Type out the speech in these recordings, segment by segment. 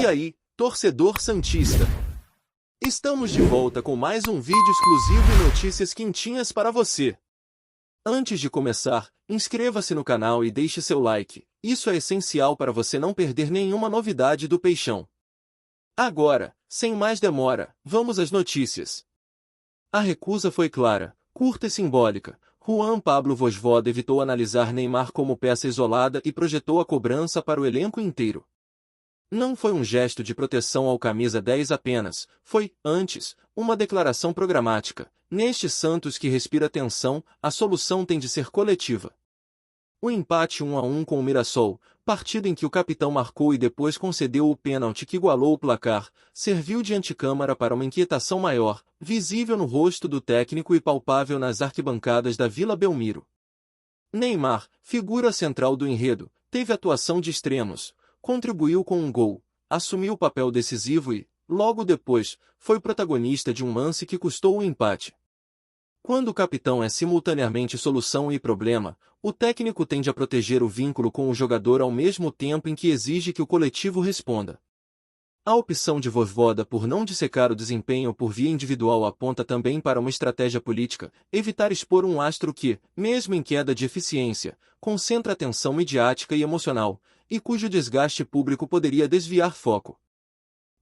E aí, torcedor santista? Estamos de volta com mais um vídeo exclusivo e notícias quentinhas para você. Antes de começar, inscreva-se no canal e deixe seu like. Isso é essencial para você não perder nenhuma novidade do Peixão. Agora, sem mais demora, vamos às notícias. A recusa foi clara, curta e simbólica. Juan Pablo Vojvoda evitou analisar Neymar como peça isolada e projetou a cobrança para o elenco inteiro. Não foi um gesto de proteção ao camisa 10 apenas, foi, antes, uma declaração programática. Neste Santos que respira tensão, a solução tem de ser coletiva. O empate 1-1 com o Mirassol, partida em que o capitão marcou e depois concedeu o pênalti que igualou o placar, serviu de anticâmara para uma inquietação maior, visível no rosto do técnico e palpável nas arquibancadas da Vila Belmiro. Neymar, figura central do enredo, teve atuação de extremos, contribuiu com um gol, assumiu o papel decisivo e, logo depois, foi protagonista de um lance que custou o empate. Quando o capitão é simultaneamente solução e problema, o técnico tende a proteger o vínculo com o jogador ao mesmo tempo em que exige que o coletivo responda. A opção de Vojvoda por não dissecar o desempenho por via individual aponta também para uma estratégia política, evitar expor um astro que, mesmo em queda de eficiência, concentra atenção midiática e emocional, e cujo desgaste público poderia desviar foco.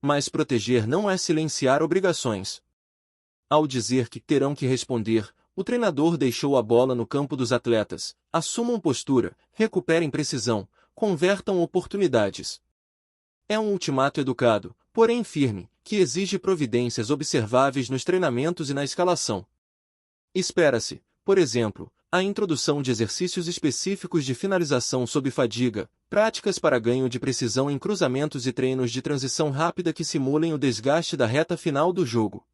Mas proteger não é silenciar obrigações. Ao dizer que terão que responder, o treinador deixou a bola no campo dos atletas, assumam postura, recuperem precisão, convertam oportunidades. É um ultimato educado, porém firme, que exige providências observáveis nos treinamentos e na escalação. Espera-se, por exemplo, a introdução de exercícios específicos de finalização sob fadiga, práticas para ganho de precisão em cruzamentos e treinos de transição rápida que simulem o desgaste da reta final do jogo.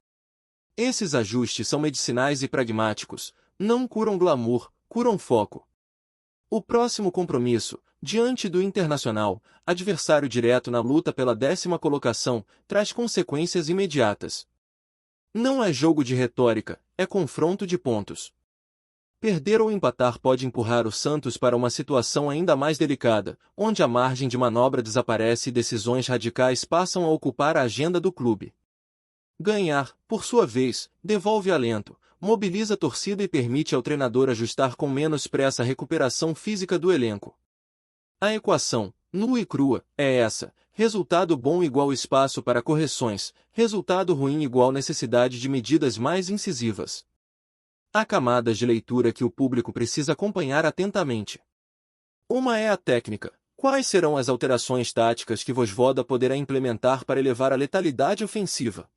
Esses ajustes são medicinais e pragmáticos, não curam glamour, curam foco. O próximo compromisso, diante do Internacional, adversário direto na luta pela 10ª colocação, traz consequências imediatas. Não é jogo de retórica, é confronto de pontos. Perder ou empatar pode empurrar o Santos para uma situação ainda mais delicada, onde a margem de manobra desaparece e decisões radicais passam a ocupar a agenda do clube. Ganhar, por sua vez, devolve alento, mobiliza a torcida e permite ao treinador ajustar com menos pressa a recuperação física do elenco. A equação, nua e crua, é essa: resultado bom igual espaço para correções, resultado ruim igual necessidade de medidas mais incisivas. Há camadas de leitura que o público precisa acompanhar atentamente. Uma é a técnica. Quais serão as alterações táticas que Vojvoda poderá implementar para elevar a letalidade ofensiva?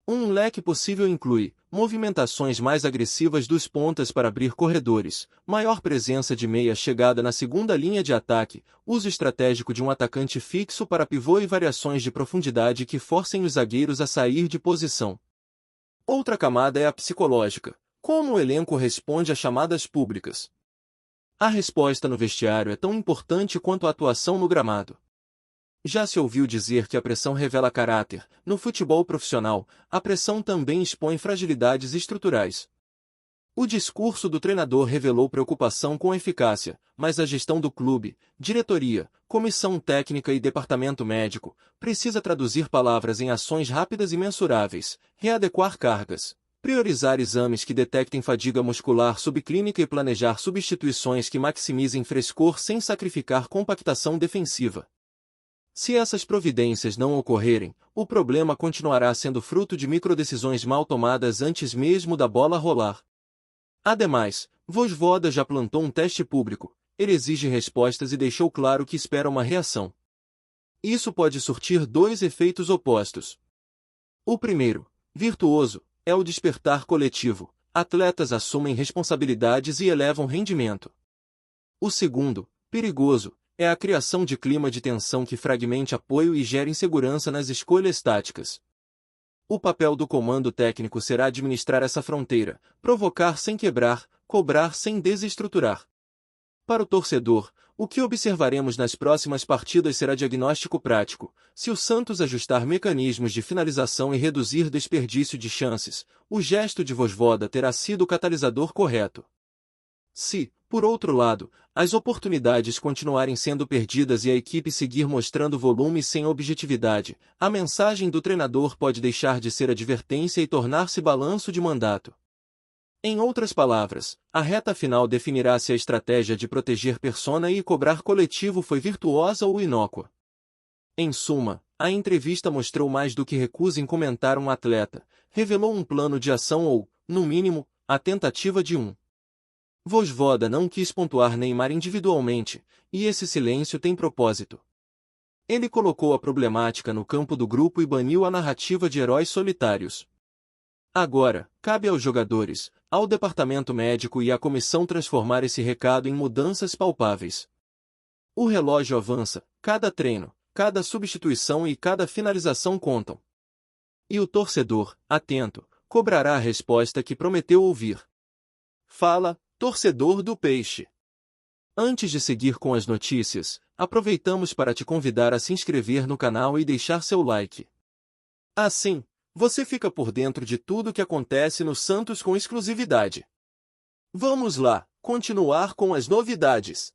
Um leque possível inclui movimentações mais agressivas dos pontas para abrir corredores, maior presença de meia chegada na segunda linha de ataque, uso estratégico de um atacante fixo para pivô e variações de profundidade que forcem os zagueiros a sair de posição. Outra camada é a psicológica. Como o elenco responde a chamadas públicas? A resposta no vestiário é tão importante quanto a atuação no gramado. Já se ouviu dizer que a pressão revela caráter. No futebol profissional, a pressão também expõe fragilidades estruturais. O discurso do treinador revelou preocupação com a eficácia, mas a gestão do clube, diretoria, comissão técnica e departamento médico, precisa traduzir palavras em ações rápidas e mensuráveis, readequar cargas, priorizar exames que detectem fadiga muscular subclínica e planejar substituições que maximizem frescor sem sacrificar compactação defensiva. Se essas providências não ocorrerem, o problema continuará sendo fruto de microdecisões mal tomadas antes mesmo da bola rolar. Ademais, Vojvoda já plantou um teste público, ele exige respostas e deixou claro que espera uma reação. Isso pode surtir dois efeitos opostos. O primeiro, virtuoso, é o despertar coletivo, atletas assumem responsabilidades e elevam rendimento. O segundo, perigoso, é a criação de clima de tensão que fragmente apoio e gera insegurança nas escolhas táticas. O papel do comando técnico será administrar essa fronteira, provocar sem quebrar, cobrar sem desestruturar. Para o torcedor, o que observaremos nas próximas partidas será diagnóstico prático. Se o Santos ajustar mecanismos de finalização e reduzir desperdício de chances, o gesto de Vojvoda terá sido o catalisador correto. Se, por outro lado, as oportunidades continuarem sendo perdidas e a equipe seguir mostrando volume sem objetividade, a mensagem do treinador pode deixar de ser advertência e tornar-se balanço de mandato. Em outras palavras, a reta final definirá se a estratégia de proteger persona e cobrar coletivo foi virtuosa ou inócua. Em suma, a entrevista mostrou mais do que recusa em comentar um atleta, revelou um plano de ação ou, no mínimo, a tentativa de um. Vojvoda não quis pontuar Neymar individualmente, e esse silêncio tem propósito. Ele colocou a problemática no campo do grupo e baniu a narrativa de heróis solitários. Agora, cabe aos jogadores, ao departamento médico e à comissão transformar esse recado em mudanças palpáveis. O relógio avança, cada treino, cada substituição e cada finalização contam. E o torcedor, atento, cobrará a resposta que prometeu ouvir. Fala, torcedor do Peixe. Antes de seguir com as notícias, aproveitamos para te convidar a se inscrever no canal e deixar seu like. Assim, você fica por dentro de tudo que acontece no Santos com exclusividade. Vamos lá, continuar com as novidades.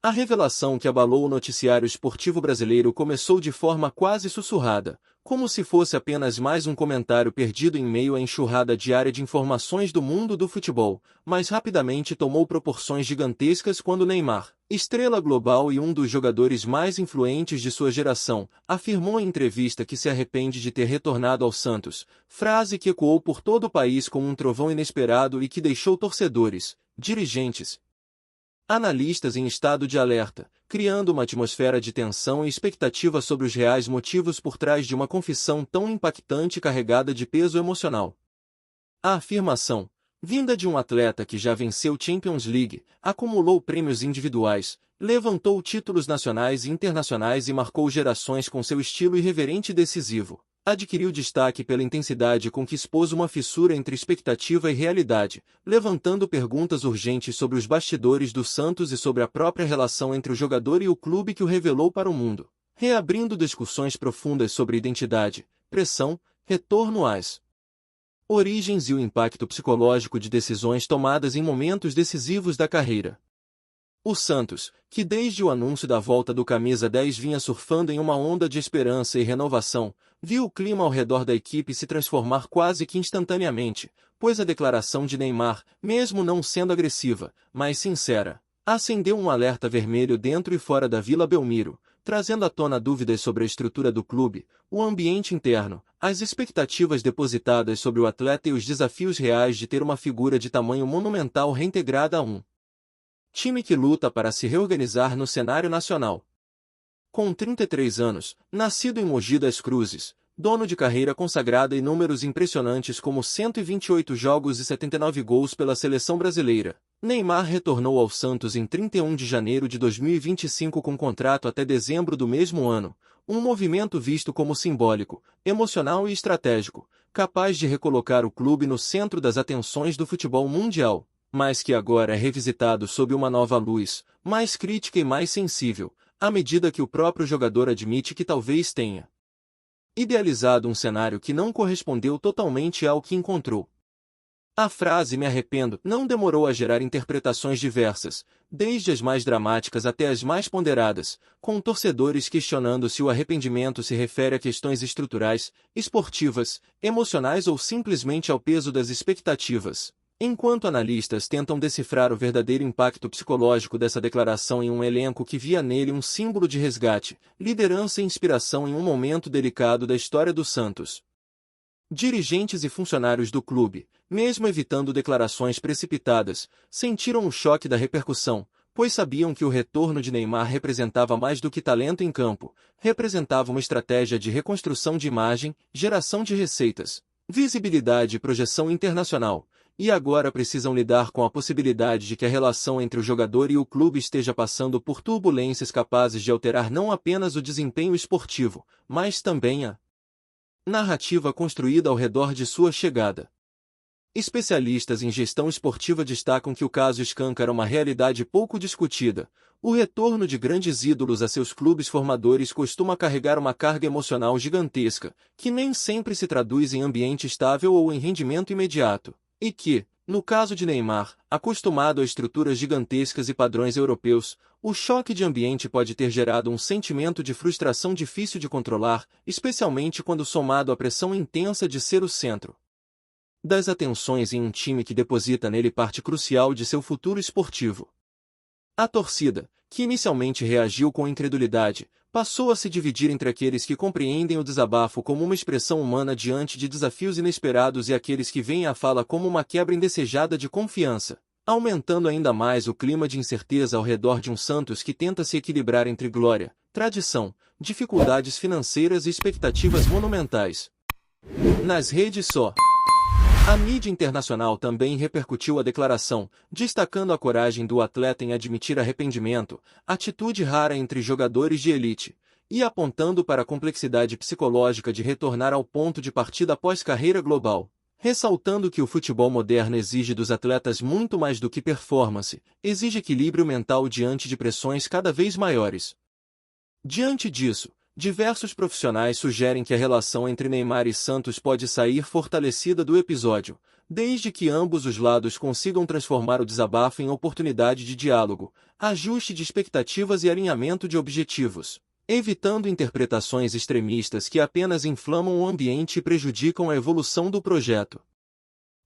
A revelação que abalou o noticiário esportivo brasileiro começou de forma quase sussurrada, como se fosse apenas mais um comentário perdido em meio à enxurrada diária de informações do mundo do futebol, mas rapidamente tomou proporções gigantescas quando Neymar, estrela global e um dos jogadores mais influentes de sua geração, afirmou em entrevista que se arrepende de ter retornado ao Santos, frase que ecoou por todo o país como um trovão inesperado e que deixou torcedores, dirigentes, analistas em estado de alerta, criando uma atmosfera de tensão e expectativa sobre os reais motivos por trás de uma confissão tão impactante e carregada de peso emocional. A afirmação, vinda de um atleta que já venceu Champions League, acumulou prêmios individuais, levantou títulos nacionais e internacionais e marcou gerações com seu estilo irreverente e decisivo, adquiriu destaque pela intensidade com que expôs uma fissura entre expectativa e realidade, levantando perguntas urgentes sobre os bastidores do Santos e sobre a própria relação entre o jogador e o clube que o revelou para o mundo, reabrindo discussões profundas sobre identidade, pressão, retorno às origens e o impacto psicológico de decisões tomadas em momentos decisivos da carreira. O Santos, que desde o anúncio da volta do camisa 10 vinha surfando em uma onda de esperança e renovação, viu o clima ao redor da equipe se transformar quase que instantaneamente, pois a declaração de Neymar, mesmo não sendo agressiva, mas sincera, acendeu um alerta vermelho dentro e fora da Vila Belmiro, trazendo à tona dúvidas sobre a estrutura do clube, o ambiente interno, as expectativas depositadas sobre o atleta e os desafios reais de ter uma figura de tamanho monumental reintegrada a um time que luta para se reorganizar no cenário nacional. Com 33 anos, nascido em Mogi das Cruzes, dono de carreira consagrada e números impressionantes como 128 jogos e 79 gols pela seleção brasileira, Neymar retornou ao Santos em 31 de janeiro de 2025 com contrato até dezembro do mesmo ano, um movimento visto como simbólico, emocional e estratégico, capaz de recolocar o clube no centro das atenções do futebol mundial, mas que agora é revisitado sob uma nova luz, mais crítica e mais sensível, à medida que o próprio jogador admite que talvez tenha idealizado um cenário que não correspondeu totalmente ao que encontrou. A frase "me arrependo" não demorou a gerar interpretações diversas, desde as mais dramáticas até as mais ponderadas, com torcedores questionando se o arrependimento se refere a questões estruturais, esportivas, emocionais ou simplesmente ao peso das expectativas. Enquanto analistas tentam decifrar o verdadeiro impacto psicológico dessa declaração em um elenco que via nele um símbolo de resgate, liderança e inspiração em um momento delicado da história do Santos. Dirigentes e funcionários do clube, mesmo evitando declarações precipitadas, sentiram o choque da repercussão, pois sabiam que o retorno de Neymar representava mais do que talento em campo, representava uma estratégia de reconstrução de imagem, geração de receitas, visibilidade e projeção internacional. E agora precisam lidar com a possibilidade de que a relação entre o jogador e o clube esteja passando por turbulências capazes de alterar não apenas o desempenho esportivo, mas também a narrativa construída ao redor de sua chegada. Especialistas em gestão esportiva destacam que o caso escancara uma realidade pouco discutida. O retorno de grandes ídolos a seus clubes formadores costuma carregar uma carga emocional gigantesca, que nem sempre se traduz em ambiente estável ou em rendimento imediato. E que, No caso de Neymar, acostumado a estruturas gigantescas e padrões europeus, o choque de ambiente pode ter gerado um sentimento de frustração difícil de controlar, especialmente quando somado à pressão intensa de ser o centro das atenções em um time que deposita nele parte crucial de seu futuro esportivo. A torcida, que inicialmente reagiu com incredulidade, passou a se dividir entre aqueles que compreendem o desabafo como uma expressão humana diante de desafios inesperados e aqueles que veem a fala como uma quebra indesejada de confiança, aumentando ainda mais o clima de incerteza ao redor de um Santos que tenta se equilibrar entre glória, tradição, dificuldades financeiras e expectativas monumentais. Nas redes a mídia internacional também repercutiu a declaração, destacando a coragem do atleta em admitir arrependimento, atitude rara entre jogadores de elite, e apontando para a complexidade psicológica de retornar ao ponto de partida após carreira global, ressaltando que o futebol moderno exige dos atletas muito mais do que performance, exige equilíbrio mental diante de pressões cada vez maiores. Diante disso, diversos profissionais sugerem que a relação entre Neymar e Santos pode sair fortalecida do episódio, desde que ambos os lados consigam transformar o desabafo em oportunidade de diálogo, ajuste de expectativas e alinhamento de objetivos, evitando interpretações extremistas que apenas inflamam o ambiente e prejudicam a evolução do projeto.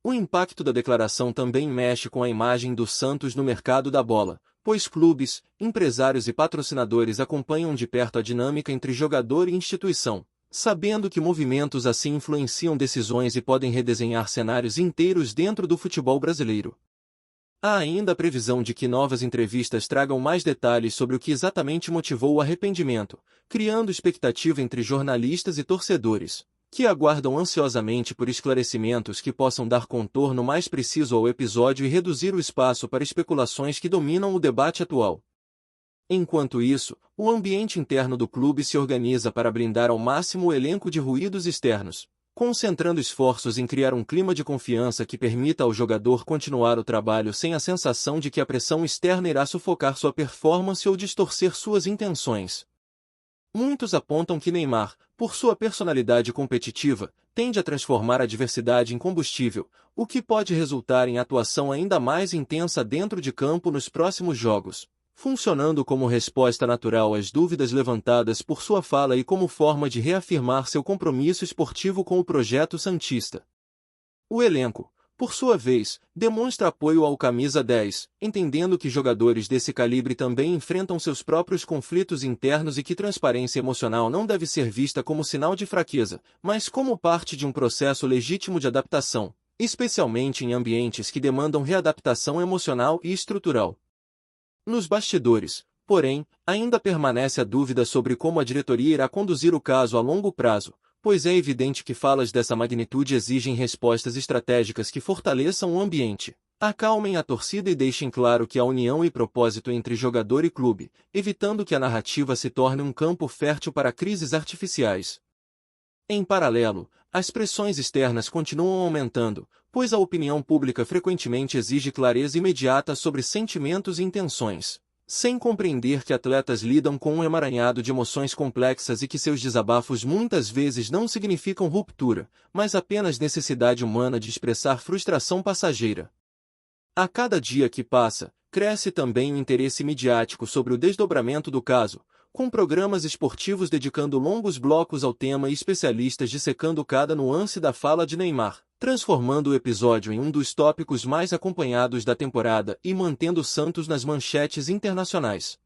O impacto da declaração também mexe com a imagem do Santos no mercado da bola, pois clubes, empresários e patrocinadores acompanham de perto a dinâmica entre jogador e instituição, sabendo que movimentos assim influenciam decisões e podem redesenhar cenários inteiros dentro do futebol brasileiro. Há ainda a previsão de que novas entrevistas tragam mais detalhes sobre o que exatamente motivou o arrependimento, criando expectativa entre jornalistas e torcedores, que aguardam ansiosamente por esclarecimentos que possam dar contorno mais preciso ao episódio e reduzir o espaço para especulações que dominam o debate atual. Enquanto isso, o ambiente interno do clube se organiza para blindar ao máximo o elenco de ruídos externos, concentrando esforços em criar um clima de confiança que permita ao jogador continuar o trabalho sem a sensação de que a pressão externa irá sufocar sua performance ou distorcer suas intenções. Muitos apontam que Neymar, por sua personalidade competitiva, tende a transformar a adversidade em combustível, o que pode resultar em atuação ainda mais intensa dentro de campo nos próximos jogos, funcionando como resposta natural às dúvidas levantadas por sua fala e como forma de reafirmar seu compromisso esportivo com o projeto santista. O elenco, por sua vez, demonstra apoio ao camisa 10, entendendo que jogadores desse calibre também enfrentam seus próprios conflitos internos e que transparência emocional não deve ser vista como sinal de fraqueza, mas como parte de um processo legítimo de adaptação, especialmente em ambientes que demandam readaptação emocional e estrutural. Nos bastidores, porém, ainda permanece a dúvida sobre como a diretoria irá conduzir o caso a longo prazo, pois é evidente que falas dessa magnitude exigem respostas estratégicas que fortaleçam o ambiente, acalmem a torcida e deixem claro que há união e propósito entre jogador e clube, evitando que a narrativa se torne um campo fértil para crises artificiais. Em paralelo, as pressões externas continuam aumentando, pois a opinião pública frequentemente exige clareza imediata sobre sentimentos e intenções, sem compreender que atletas lidam com um emaranhado de emoções complexas e que seus desabafos muitas vezes não significam ruptura, mas apenas necessidade humana de expressar frustração passageira. A cada dia que passa, cresce também o interesse midiático sobre o desdobramento do caso, com programas esportivos dedicando longos blocos ao tema e especialistas dissecando cada nuance da fala de Neymar, transformando o episódio em um dos tópicos mais acompanhados da temporada e mantendo o Santos nas manchetes internacionais.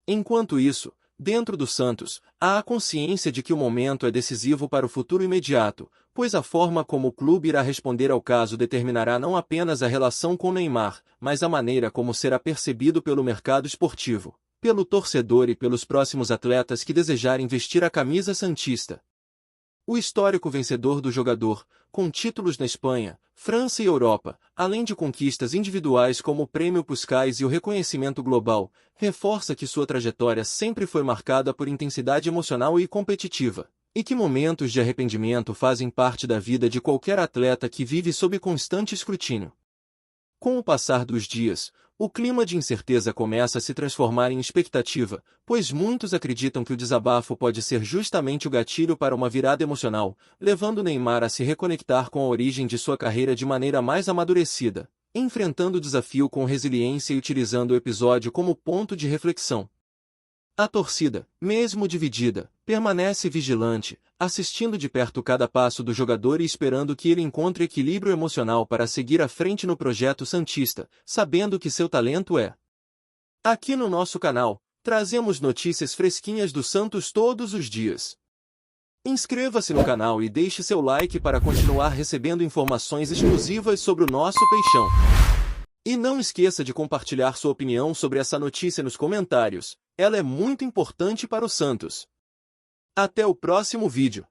Enquanto isso, dentro do Santos, há a consciência de que o momento é decisivo para o futuro imediato, pois a forma como o clube irá responder ao caso determinará não apenas a relação com Neymar, mas a maneira como será percebido pelo mercado esportivo, pelo torcedor e pelos próximos atletas que desejarem vestir a camisa santista. O histórico vencedor do jogador, com títulos na Espanha, França e Europa, além de conquistas individuais como o Prêmio Puskás e o reconhecimento global, reforça que sua trajetória sempre foi marcada por intensidade emocional e competitiva, e que momentos de arrependimento fazem parte da vida de qualquer atleta que vive sob constante escrutínio. Com o passar dos dias, O clima de incerteza começa a se transformar em expectativa, pois muitos acreditam que o desabafo pode ser justamente o gatilho para uma virada emocional, levando Neymar a se reconectar com a origem de sua carreira de maneira mais amadurecida, enfrentando o desafio com resiliência e utilizando o episódio como ponto de reflexão. A torcida, mesmo dividida, permanece vigilante, assistindo de perto cada passo do jogador e esperando que ele encontre equilíbrio emocional para seguir à frente no projeto santista, sabendo que seu talento é. Aqui no nosso canal, trazemos notícias fresquinhas do Santos todos os dias. Inscreva-se no canal e deixe seu like para continuar recebendo informações exclusivas sobre o nosso peixão. E não esqueça de compartilhar sua opinião sobre essa notícia nos comentários, ela é muito importante para o Santos. Até o próximo vídeo.